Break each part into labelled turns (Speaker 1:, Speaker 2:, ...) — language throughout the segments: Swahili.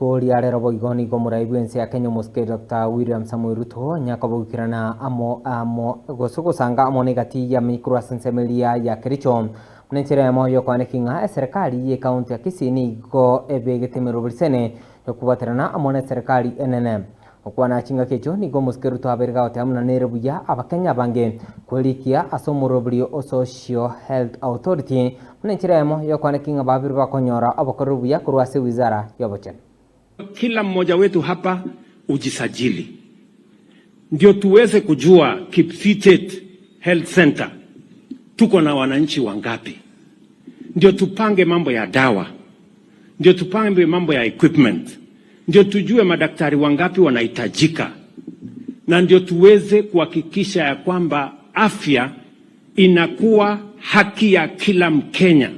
Speaker 1: kuri arero boigoni gomuraibu ensi ya Kenya muske Dr. William Samoei Ruto nyakabugikirana amo gosanga amo negati ya mikro asensemelia ya Kericho mnenchira moyo kwane kinga serikali ye county ya Kisini go ebegetemero birsene yokubaterana amo na serikali NNM okwana chinga kecho ni gomuske Ruto aberga otamna nerebuya abakenya bange kwelikia asomurobrio o Social Health Authority mnenchira moyo kwane kinga babirwa konyora abakorubuya kurwase wizara yobochen.
Speaker 2: Kila mmoja wetu hapa ujisajili ndio tuweze kujua Kipsitet Health Center tuko na wananchi wangapi, ndio tupange mambo ya dawa, ndio tupange mambo ya equipment, ndio tujue madaktari wangapi wanahitajika, na ndio tuweze kuhakikisha ya kwamba afya inakuwa haki ya kila Mkenya,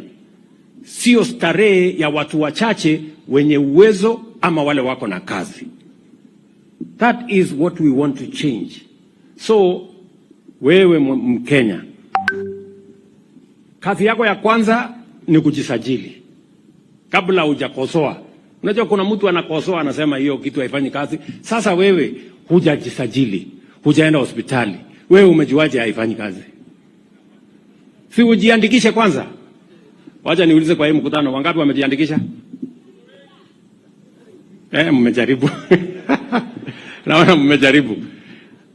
Speaker 2: sio starehe ya watu wachache wenye uwezo ama wale wako na kazi. That is what we want to change. So wewe Mkenya, kazi yako ya kwanza ni kujisajili kabla hujakosoa. Unajua kuna mtu anakosoa anasema hiyo kitu haifanyi kazi. Sasa wewe hujajisajili, hujaenda hospitali, wewe umejuaje haifanyi kazi? Si ujiandikishe kwanza. Wacha niulize kwa hii mkutano, wangapi wamejiandikisha? Mmejaribu. Naona mmejaribu.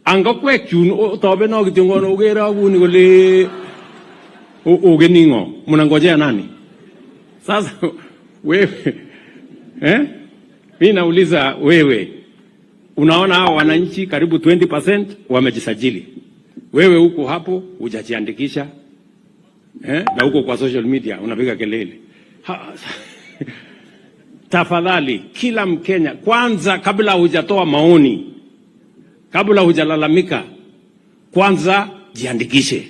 Speaker 2: Angokwe kyun tobe no kitungono ugera uguni gole ugeningo mnangojea nani? Sasa wewe mimi nauliza wewe, unaona hao wananchi karibu 20% wamejisajili. Wewe huko hapo hujajiandikisha na huko kwa social media unapiga kelele. Tafadhali kila Mkenya kwanza, kabla hujatoa maoni, kabla hujalalamika, kwanza jiandikishe.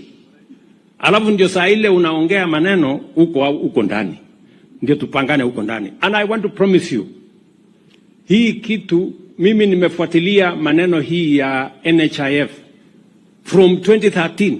Speaker 2: Alafu ndio saa ile unaongea maneno huko ndani, ndio tupangane huko ndani. And I want to promise you, hii kitu mimi nimefuatilia maneno hii ya NHIF from 2013